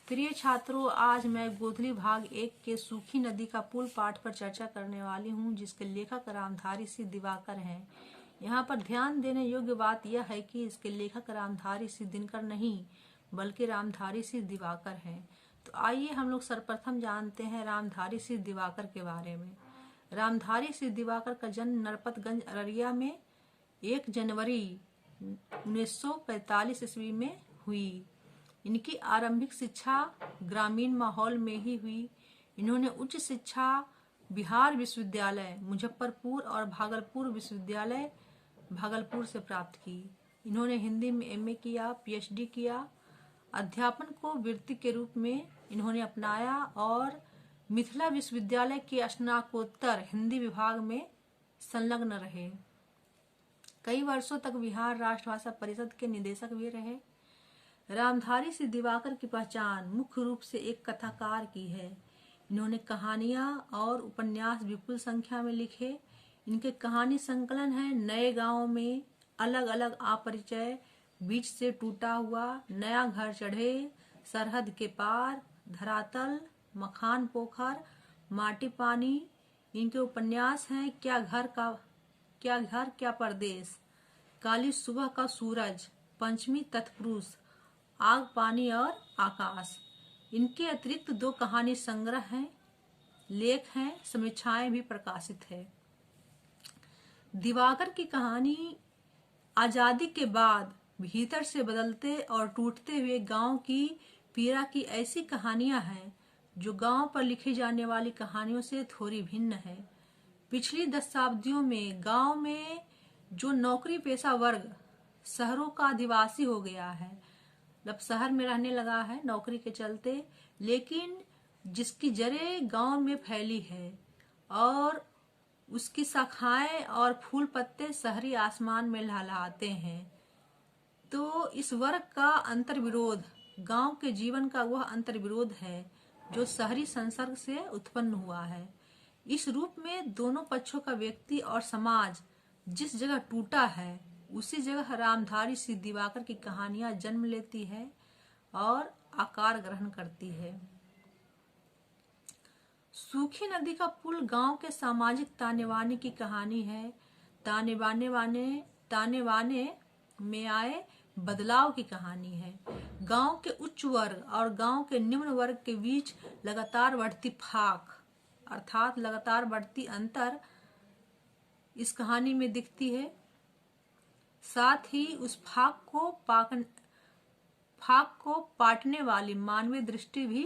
प्रिय छात्रों, आज मैं गोधली भाग 1 के सूखी नदी का पुल पाठ पर चर्चा करने वाली हूँ, जिसके लेखक रामधारी सिंह दिवाकर हैं। यहाँ पर ध्यान देने योग्य बात यह है कि इसके लेखक रामधारी सिंह दिनकर नहीं बल्कि रामधारी सिंह दिवाकर हैं। तो आइए हम लोग सर्वप्रथम जानते हैं रामधारी सिंह दिवाकर के बारे में। रामधारी सिंह दिवाकर का जन्म नरपतगंज अररिया में 1 जनवरी 1945 ईस्वी में हुई। इनकी आरंभिक शिक्षा ग्रामीण माहौल में ही हुई। इन्होंने उच्च शिक्षा बिहार विश्वविद्यालय मुजफ्फरपुर और भागलपुर विश्वविद्यालय भागलपुर से प्राप्त की। इन्होंने हिंदी में एमए किया, पीएचडी किया। अध्यापन को वृत्ति के रूप में इन्होंने अपनाया और मिथिला विश्वविद्यालय के स्नातकोत्तर हिंदी विभाग में संलग्न रहे। कई वर्षों तक बिहार राष्ट्रभाषा परिषद के निदेशक भी रहे। रामधारी सिंह दिवाकर की पहचान मुख्य रूप से एक कथाकार की है। इन्होंने कहानियां और उपन्यास विपुल संख्या में लिखे। इनके कहानी संकलन है नए गांव में, अलग अलग अपरिचय, बीच से टूटा हुआ, नया घर चढ़े, सरहद के पार, धरातल, मखान पोखर, माटी पानी। इनके उपन्यास हैं क्या घर क्या परदेश, काली सुबह का सूरज, पंचमी तत्पुरुष, आग पानी और आकाश। इनके अतिरिक्त 2 कहानी संग्रह हैं, लेख हैं, समीक्षाएं भी प्रकाशित है। दिवाकर की कहानी आजादी के बाद भीतर से बदलते और टूटते हुए गांव की पीड़ा की ऐसी कहानियां हैं जो गांव पर लिखी जाने वाली कहानियों से थोड़ी भिन्न है। पिछली दशाब्दियों में गांव में जो नौकरी पेशा वर्ग शहरों का आदिवासी हो गया है, मतलब शहर में रहने लगा है नौकरी के चलते, लेकिन जिसकी जड़ें गांव में फैली है और उसकी शाखाएं और फूल पत्ते शहरी आसमान में लहलहाते हैं। तो इस वर्ग का अंतर्विरोध गांव के जीवन का वह अंतर्विरोध है जो शहरी संसर्ग से उत्पन्न हुआ है। इस रूप में दोनों पक्षों का व्यक्ति और समाज जिस जगह टूटा है उसी जगह रामधारी सिंह दिवाकर की कहानियां जन्म लेती है और आकार ग्रहण करती है। सूखी नदी का पुल गांव के सामाजिक ताने बाने की कहानी है। ताने बाने में आए बदलाव की कहानी है। गांव के उच्च वर्ग और गांव के निम्न वर्ग के बीच लगातार बढ़ती फाक अर्थात लगातार बढ़ती अंतर इस कहानी में दिखती है। साथ ही उस फाक को पाटने वाली मानवीय दृष्टि भी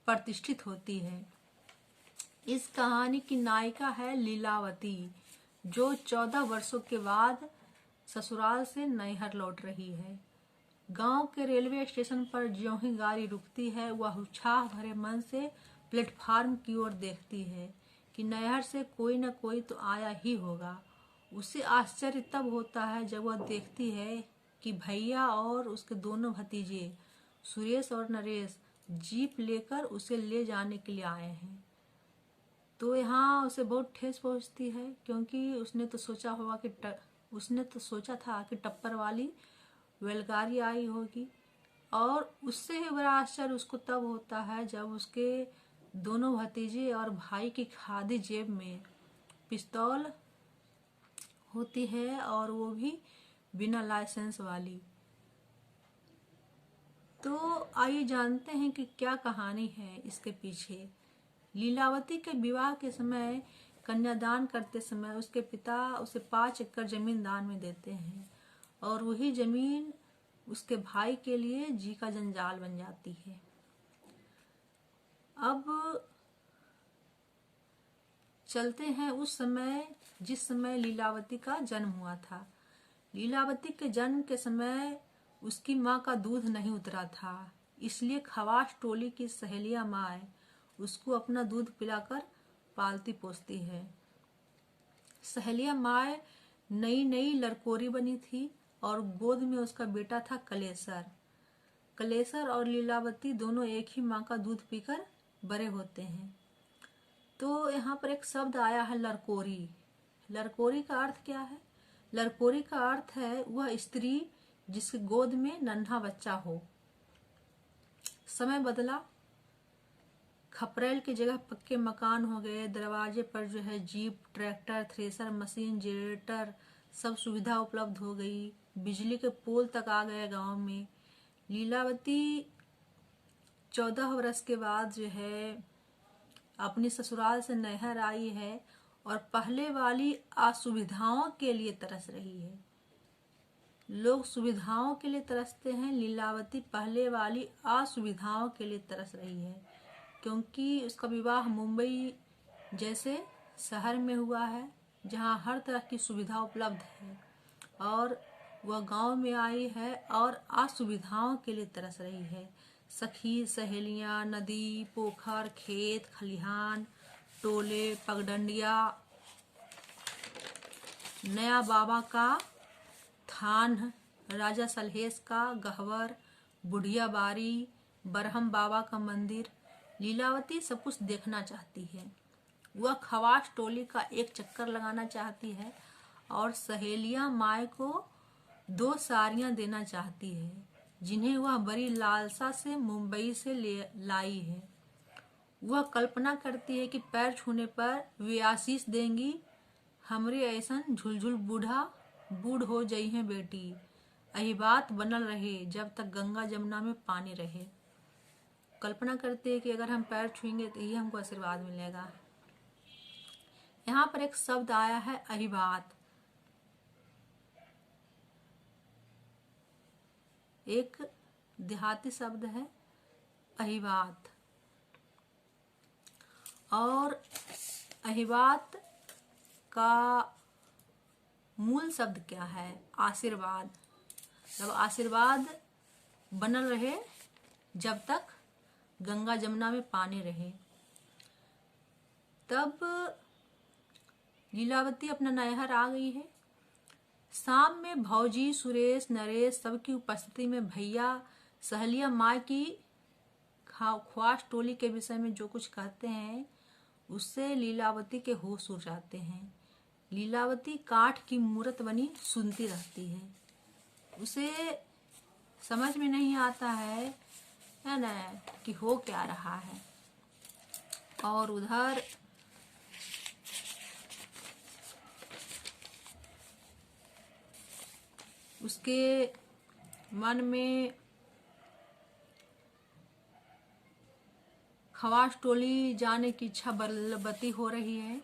प्रतिष्ठित होती है। इस कहानी की नायिका है लीलावती, जो 14 वर्षों के बाद ससुराल से नैहर लौट रही है। गांव के रेलवे स्टेशन पर ज्यों ही गाड़ी रुकती है, वह उत्साह भरे मन से प्लेटफार्म की ओर देखती है कि नैहर से कोई न कोई तो आया ही होगा। उसे आश्चर्य तब होता है जब वह देखती है कि भैया और उसके दोनों भतीजे सुरेश और नरेश जीप लेकर उसे ले जाने के लिए आए हैं। तो यहाँ उसे बहुत ठेस पहुँचती है, क्योंकि उसने तो सोचा था कि टप्पर वाली बैलगाड़ी आई होगी। और उससे ही बड़ा आश्चर्य उसको तब होता है जब उसके दोनों भतीजे और भाई की खादी जेब में पिस्तौल होती है, और वो भी बिना लाइसेंस वाली। तो आइए जानते हैं कि क्या कहानी है इसके पीछे। लीलावती के विवाह के समय कन्यादान करते समय उसके पिता उसे 5 एकड़ जमीन दान में देते हैं, और वही जमीन उसके भाई के लिए जी का जंजाल बन जाती है। अब चलते हैं उस समय जिस समय लीलावती का जन्म हुआ था। लीलावती के जन्म के समय उसकी माँ का दूध नहीं उतरा था, इसलिए खवास टोली की सहेलिया माँ उसको अपना दूध पिलाकर पालती पोसती है। सहेलिया माँ नई लड़कोरी बनी थी और गोद में उसका बेटा था कलेसर और लीलावती दोनों एक ही माँ का दूध पीकर बड़े होते हैं। तो यहाँ पर एक शब्द आया है लड़कोरी। लड़कोरी का अर्थ क्या है? लड़कोरी का अर्थ है वह स्त्री जिसके गोद में नन्हा बच्चा हो। समय बदला, खपरेल की जगह पक्के मकान हो गए, दरवाजे पर जो है jeep, tractor, thresher machine, generator सब सुविधा उपलब्ध हो गई, बिजली के पोल तक आ गए गांव में। लीलावती 14 वर्ष के बाद जो है अपनी ससुराल से नैहर आई है और पहले वाली असुविधाओं के लिए तरस रही है। लोग सुविधाओं के लिए तरसते हैं, लीलावती पहले वाली असुविधाओं के लिए तरस रही है, क्योंकि उसका विवाह मुंबई जैसे शहर में हुआ है जहां हर तरह की सुविधा उपलब्ध है, और वह गांव में आई है और असुविधाओं के लिए तरस रही है। सखी सहेलियां, नदी, पोखर, खेत खलिहान, टोले, पगडंडिया, नया बाबा का थान, राजा सलहेश का गहवर, बुढ़िया बारी, बरहम बाबा का मंदिर, लीलावती सब कुछ देखना चाहती है। वह खवास टोली का एक चक्कर लगाना चाहती है और सहेलियां माए को 2 साड़ियां देना चाहती है, जिन्हें वह बड़ी लालसा से मुंबई से लाई है। वह कल्पना करती है कि पैर छूने पर वे आशीष देंगी, हमरे ऐसन झुलझुल बूढ़ हो जई है बेटी, यही बात बनल रहे जब तक गंगा जमुना में पानी रहे। कल्पना करते हैं कि अगर हम पैर छुएंगे तो ये हमको आशीर्वाद मिलेगा। यहाँ पर एक शब्द आया है अहिबात, एक देहाती शब्द है अहिबात, और अहिबात का मूल शब्द क्या है? आशीर्वाद। जब आशीर्वाद बनल रहे जब तक गंगा जमुना में पानी रहे। तब लीलावती अपना नैहर आ गई है। शाम में भौजी, सुरेश, नरेश सबकी उपस्थिति में भैया सहेलिया माँ की ख्वास टोली के विषय में जो कुछ कहते हैं उससे लीलावती के होश उड़ जाते हैं। लीलावती काठ की मूरत बनी सुनती रहती है। उसे समझ में नहीं आता है ना कि हो क्या रहा है। और उधर उसके मन में खवास टोली जाने की इच्छा बलवती हो रही है।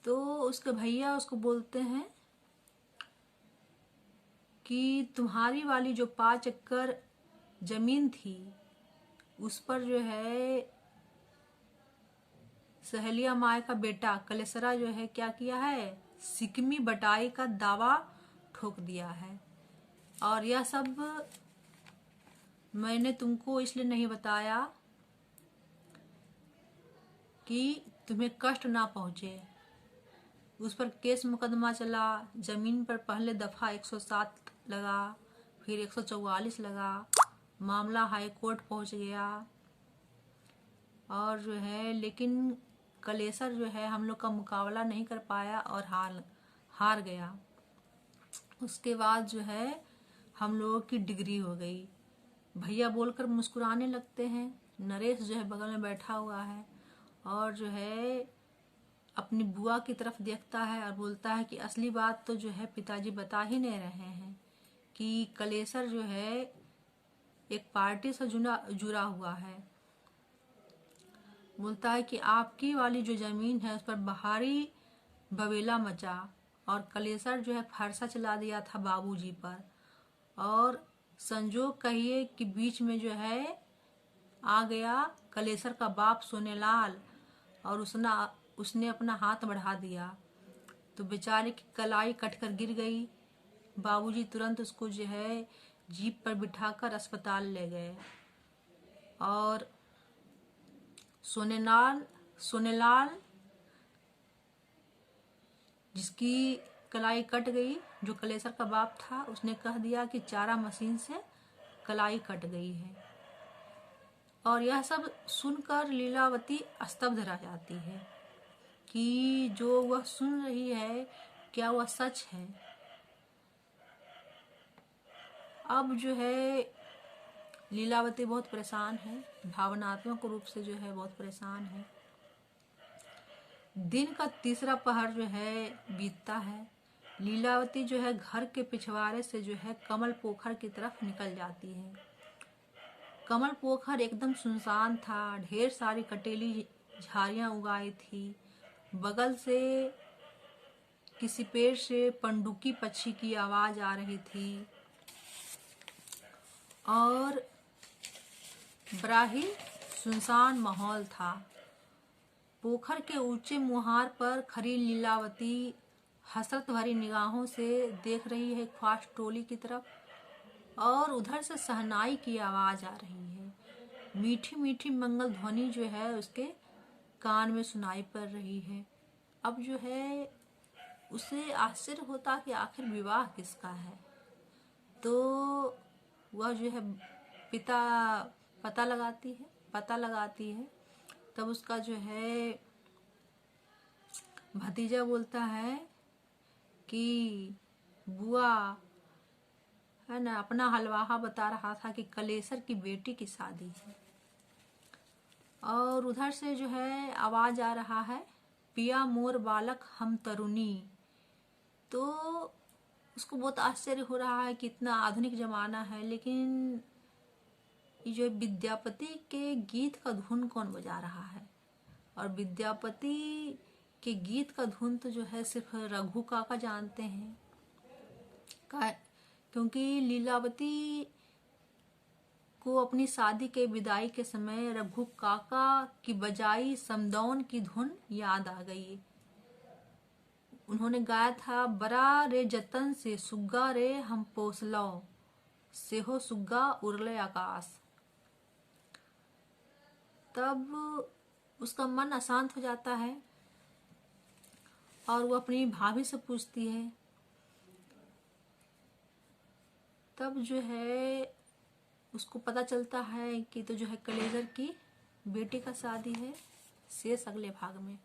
तो उसके भैया उसको बोलते हैं कि तुम्हारी वाली जो 5 एकड़ जमीन थी उस पर जो है सहेलिया माए का बेटा कलेसरा जो है क्या किया है, सिकमी बटाई का दावा ठोक दिया है। और यह सब मैंने तुमको इसलिए नहीं बताया कि तुम्हें कष्ट ना पहुंचे। उस पर केस मुकदमा चला। जमीन पर पहले दफा 107 लगा, फिर 144 लगा। मामला हाई कोर्ट पहुंच गया और जो है लेकिन कलेसर जो है हम लोग का मुकाबला नहीं कर पाया और हार गया। उसके बाद जो है हम लोगों की डिग्री हो गई। भैया बोलकर मुस्कुराने लगते हैं। नरेश जो है बगल में बैठा हुआ है और जो है अपनी बुआ की तरफ देखता है और बोलता है कि असली बात तो जो है पिताजी बता ही नहीं रहे हैं कि कलेसर जो है एक पार्टी से जुड़ा हुआ है। बोलता है कि आपकी वाली जो जमीन है उस पर भारी बवेला मचा और कलेसर जो है फरसा चला दिया था बाबूजी पर। और संजोग कहिए कि बीच में जो है आ गया कलेसर का बाप सोनेलाल और उसने अपना हाथ बढ़ा दिया तो बेचारे की कलाई कटकर गिर गई। बाबूजी तुरंत उसको जो है जीप पर बिठाकर अस्पताल ले गए और सोनेलाल जिसकी कलाई कट गई, जो कलेसर का बाप था, उसने कह दिया कि चारा मशीन से कलाई कट गई है। और यह सब सुनकर लीलावती स्तब्ध रह जाती है कि जो वह सुन रही है क्या वह सच है। अब जो है लीलावती बहुत परेशान है, भावनात्मक रूप से जो है बहुत परेशान है। दिन का तीसरा पहर जो है बीतता है। लीलावती जो है घर के पिछवाड़े से जो है कमल पोखर की तरफ निकल जाती है। कमल पोखर एकदम सुनसान था, ढेर सारी कटेली झाड़ियां उगाई थी। बगल से किसी पेड़ से पंडुकी पक्षी की आवाज आ रही थी और बड़ा ही सुनसान माहौल था। पोखर के ऊंचे मुहार पर खड़ी लीलावती हसरत भरी निगाहों से देख रही है ख्वास टोली की तरफ और उधर से शहनाई की आवाज आ रही है। मीठी मीठी मंगल ध्वनि जो है उसके कान में सुनाई पड़ रही है। अब जो है उसे आश्चर्य होता कि आखिर विवाह किसका है। तो वह जो है पिता पता लगाती है। तब उसका जो है भतीजा बोलता है कि बुआ है ना, अपना हलवाहा बता रहा था कि कलेसर की बेटी की शादी है। और उधर से जो है आवाज आ रहा है, पिया मोर बालक हम तरुणी। तो उसको बहुत आश्चर्य हो रहा है कि इतना आधुनिक जमाना है, लेकिन ये जो विद्यापति के गीत का धुन कौन बजा रहा है। और विद्यापति के गीत का धुन तो जो है सिर्फ रघु काका जानते हैं, क्योंकि लीलावती को अपनी शादी के विदाई के समय रघु काका की बजाई समदौन की धुन याद आ गई। उन्होंने गाया था, बरा रे जतन से सुग्गा रे हम पोसलो, से हो सुग्गा उड़ले आकाश। तब उसका मन अशांत हो जाता है और वो अपनी भाभी से पूछती है। तब जो है उसको पता चलता है कि तो जो है कलेजर की बेटी का शादी है। शेष अगले भाग में।